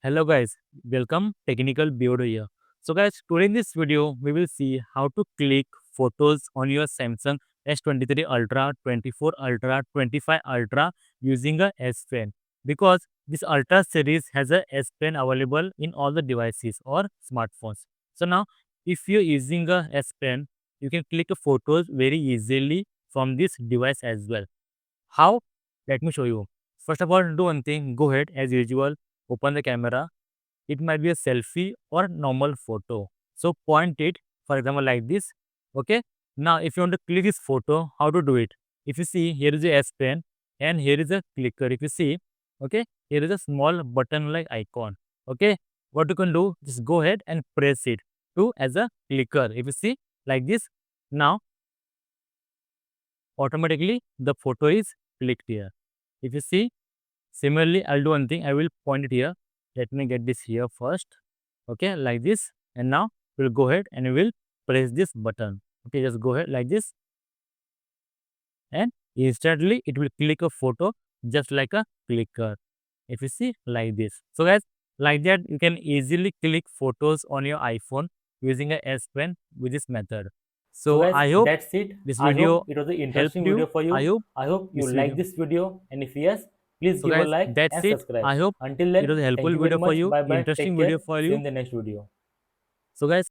Hello guys, welcome Technical Beardo here. So guys, today in this video, we will see how to click photos on your Samsung S23 Ultra, 24 Ultra, 25 Ultra using a S Pen. Because this Ultra series has a S Pen available in all the devices or smartphones. So now, if you're using a S Pen, you can click photos very easily from this device as well. How? Let me show you. First of all, do one thing, go ahead as usual, open the camera. It might be a selfie or normal photo. So point it, for example, like this. Okay. Now, if you want to click this photo, how to do it? If you see, here is a S Pen and here is a clicker. If you see, okay, here is a small button like icon. Okay. What you can do, just go ahead and press it to as a clicker. If you see like this, now automatically the photo is clicked here. If you see, similarly, I'll do one thing. I will point it here. Let me get this here first. Okay, like this. And now we'll go ahead and we will press this button. Okay, just go ahead like this. And instantly it will click a photo just like a clicker. If you see like this. So guys, like that you can easily click photos on your iPhone using a S Pen with this method. So So guys, I hope that's it. this I hope video it was an helped interesting you. video for I you. hope I hope you this like video. this video, and if yes, please So give a guys, like that's and it. subscribe. I hope Until it was then, a thank helpful you very video for much. you, Bye bye. Take interesting care. video for See you you. in the next video. So guys,